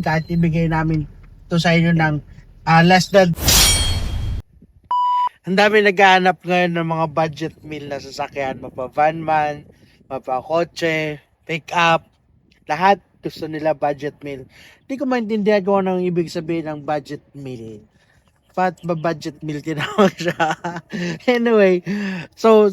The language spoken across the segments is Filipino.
kahit ibigay namin to sa inyo ng less than. Ang dami naghahanap ngayon ng mga budget meal na sasakyan, mapa van man, mapa kotse, pick up, lahat gusto nila budget meal. Hindi ko maintindihan kung anong ibig sabihin ng budget meal. Ba't ba budget meal tinawag siya? Anyway, so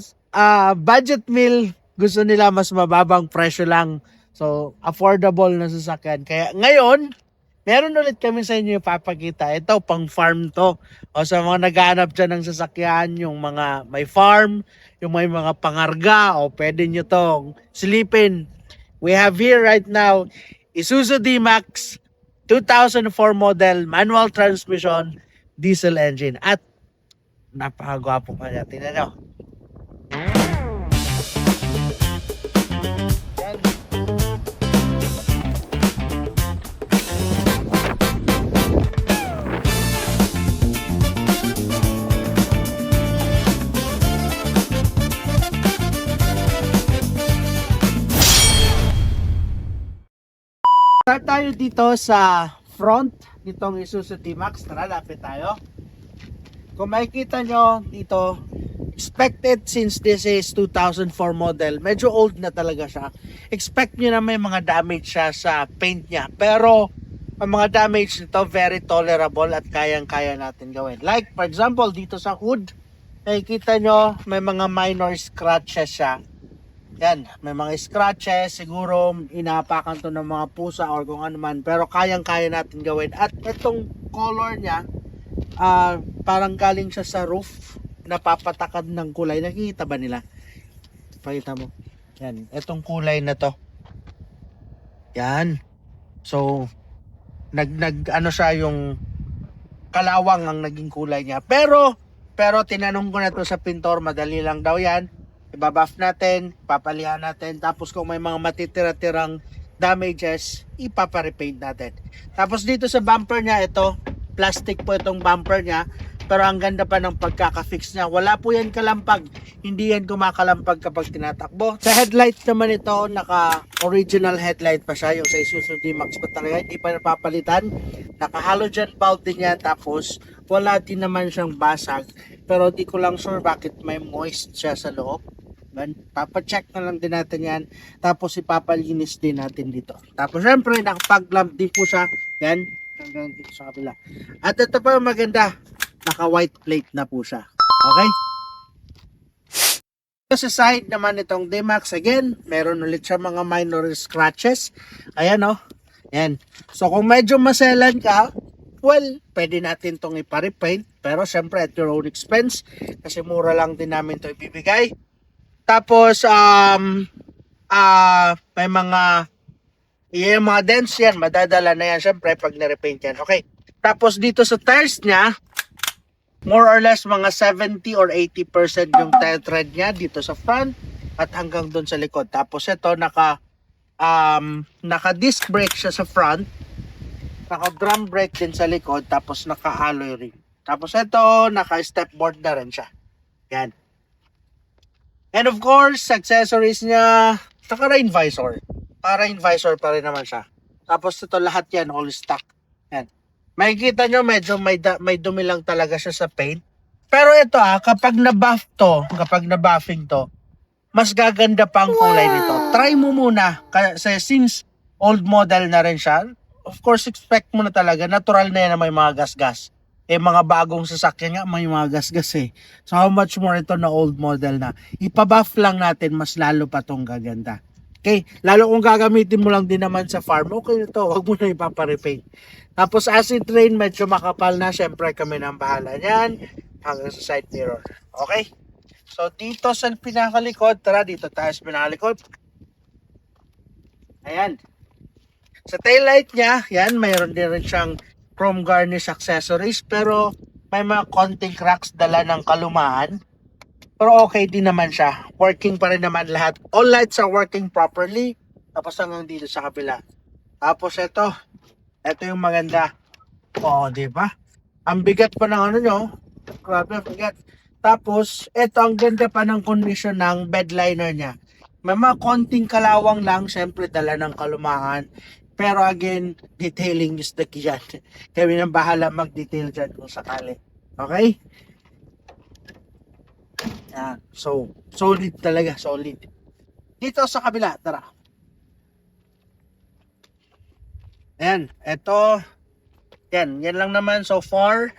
budget meal, gusto nila mas mababang presyo lang. So, affordable na sasakyan. Kaya ngayon, meron ulit kami sa inyo ipapakita. Ito, pang farm to. O sa mga naghahanap dyan ng sasakyan, yung mga may farm, yung may mga pangarga, o pwede nyo tong silipin. We have here right now, Isuzu D-Max 2004 model, manual transmission, diesel engine. At napakagwapo pa niya. Tingnan nyo. Start tayo dito sa front nitong Isuzu D-Max. Tara, lapit tayo. Kung makikita nyo dito, expected since this is 2004 model, medyo old na talaga siya. Expect nyo na may mga damage siya sa paint niya. Pero, ang mga damage nito, very tolerable at kayang-kaya natin gawin. Like, for example, dito sa hood, nakikita nyo, may mga minor scratches siya. Yan, may mga scratches, siguro inapakan to ng mga pusa or kung ano man, pero kayang-kaya natin gawin. At itong color niya, parang galing siya sa roof, napapatakad ng kulay. Nakikita ba nila? Pakita mo. Yan, itong kulay na to. Yan. So, ano siya, yung kalawang ang naging kulay niya. Pero tinanong ko na to sa pintor, madali lang daw yan. Ibabuff natin, papalihan natin, tapos kung may mga matitira-tirang damages, ipapa-repaint natin. Tapos dito sa bumper niya, ito, plastic po itong bumper niya, pero ang ganda pa ng pagkaka-fix niya. Wala po yan kalampag, hindi yan kumakalampag kapag tinatakbo. Sa headlight naman ito, naka-original headlight pa siya, yung sa Isuzu D-Max pa talaga, hindi pa napapalitan. Naka-halogen bulb din yan, tapos wala din naman siyang basag, pero di ko lang sure bakit may moist siya sa loob. Papacheck na lang din natin yan. Tapos ipapalinis din natin dito. Tapos syempre nakapag-lamp din po siya. Yan. Hanggang dito sa kabila. At ito pa maganda. Naka-white plate na po siya. Okay? Sa side naman itong D-Max, again, meron ulit siya mga minor scratches. Ayan o. Ayan. So kung medyo maselan ka, well, pwede natin itong ipa-repaint. Pero syempre at your own expense. Kasi mura lang din namin ito ibibigay. Tapos, may mga dents yan, madadala na yan, syempre, pag na-repaint yan. Okay. Tapos, dito sa tires niya, more or less, mga 70 or 80% yung tire tread niya dito sa front at hanggang doon sa likod. Tapos, ito, naka-disc brake siya sa front, naka-drum brake din sa likod, tapos naka-alloy ring. Tapos, ito, naka-step board na rin siya. Yan. And of course, accessories niya, naka-rain visor. Para-rain visor pa rin naman siya. Tapos ito lahat yan, all stock. Yan. Makikita nyo, medyo may dumi lang talaga siya sa paint. Pero ito kapag na-buffing to, mas gaganda pa ang kulay nito. Try mo muna. Kasi since old model na rin siya, of course, expect mo na talaga, natural na yan na may mga gas-gas. Mga bagong sasakyan nga, may mga gasgas So how much more ito na old model na. Ipabuff lang natin, mas lalo pa tong gaganda. Okay? Lalo kung gagamitin mo lang din naman sa farm, okay ito, wag mo na ipaparepaint. Tapos acid rain, medyo makapal na. Siyempre kami nang bahala niyan. Hanggang sa side mirror. Okay? So dito sa pinakalikod, tara dito tayo sa pinakalikod. Ayan. Sa taillight niya, yan, mayroon din rin siyang chrome garnish accessories, pero may mga konting cracks dala ng kalumaan. Pero okay din naman siya. Working pa rin naman lahat. All lights are working properly. Tapos hanggang dito sa kabila. Tapos ito yung maganda. Oo, di ba? Ang bigat pa ng ano nyo. Grabe, bigat. Tapos, ito ang ganda pa ng condition ng bed liner niya. May mga konting kalawang lang, syempre dala ng kalumaan. Pero again, detailing is the key yan. Kami nang bahala mag-detail dyan kung sakali. Okay? Yan. So, solid talaga, solid. Dito sa kabila, tara. Ayan, eto. Yan lang naman so far.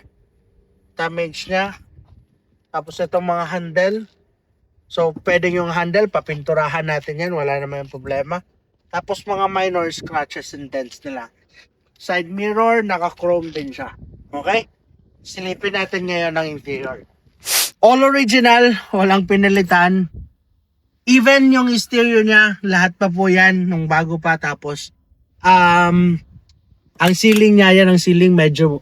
Damage niya. Tapos itong mga handle. So, pwede yung handle, papinturahan natin yan. Wala naman yung problema. Tapos mga minor scratches and dents nila. Side mirror, naka-chrome din siya. Okay? Silipin natin ngayon ang interior. All original, walang pinalitan. Even yung exterior niya, lahat pa po yan nung bago pa. Tapos, ang ceiling niya, yan ang ceiling medyo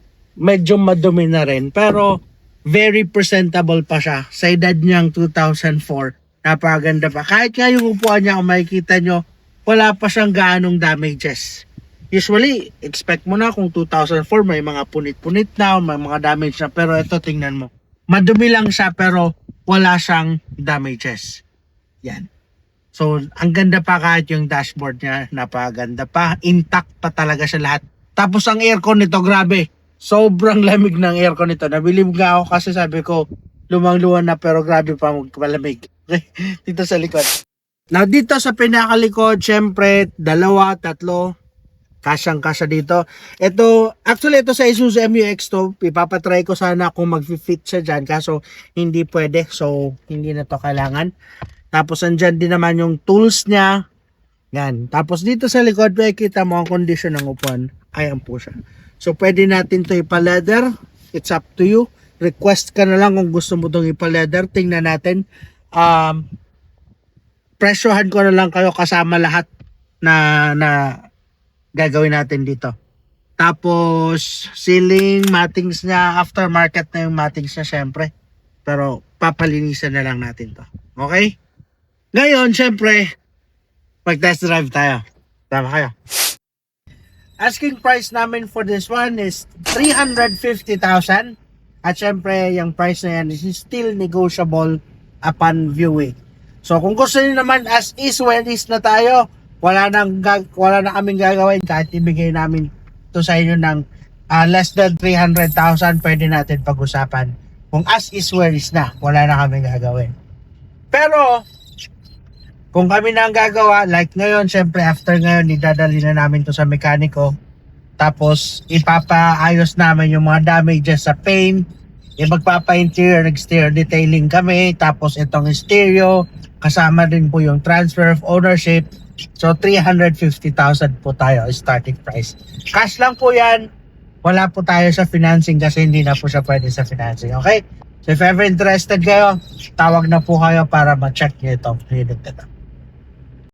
madumi na rin. Pero, very presentable pa siya. Sa edad niyang 2004, napakaganda pa. Kahit nga yung upuan niya, kung makikita nyo, wala pa siyang gaanong damages. Usually, expect mo na kung 2004, may mga punit-punit na, may mga damage na. Pero ito, tingnan mo. Madumi lang siya, pero wala siyang damages. Yan. So, ang ganda pa kahit yung dashboard niya, napakaganda pa. Intact pa talaga siya lahat. Tapos ang aircon nito, grabe. Sobrang lamig ng aircon nito. Nabilib nga ako kasi sabi ko, lumang-luwan na pero grabe pa magpalamig. Dito sa likod. Now, dito sa pinakalikod, syempre, 2, 3, kasyang-kasya dito. Actually, ito sa Isuzu MU-X to, ipapatry ko sana kung mag-fit siya dyan, kaso hindi pwede. So, hindi na to kailangan. Tapos, andyan din naman yung tools niya. Yan. Tapos, dito sa likod, makikita mo ang condition ng upuan. Ayan po siya. So, pwede natin to ipa-leather. It's up to you. Request ka na lang kung gusto mo itong ipa-leather. Tingnan natin. Presyohan ko na lang kayo kasama lahat na gagawin natin dito. Tapos, ceiling, mattings niya. Aftermarket na yung mattings niya, syempre. Pero, papalinisan na lang natin to. Okay? Ngayon, syempre, mag-test drive tayo. Tama kayo. Asking price namin for this one is 350,000. At syempre, yung price na yan is still negotiable upon viewing. So, kung gusto niyo naman as is, where is na tayo, wala na kaming gagawin kahit ibigay namin to sa inyo ng less than 300,000, pwede natin pag-usapan. Kung as is, where is na, wala na kaming gagawin. Pero, kung kami na ang gagawa, like ngayon, syempre after ngayon, idadali na namin to sa mekaniko. Tapos, ipapaayos namin yung mga damages sa paint. Magpapa-interior, exterior detailing kami. Tapos, itong stereo, kasama din po yung transfer of ownership. So, 350,000 po tayo, starting price. Cash lang po yan. Wala po tayo sa financing kasi hindi na po siya pwede sa financing. Okay? So, if ever interested kayo, tawag na po kayo para ma-check nyo itong unit na ito.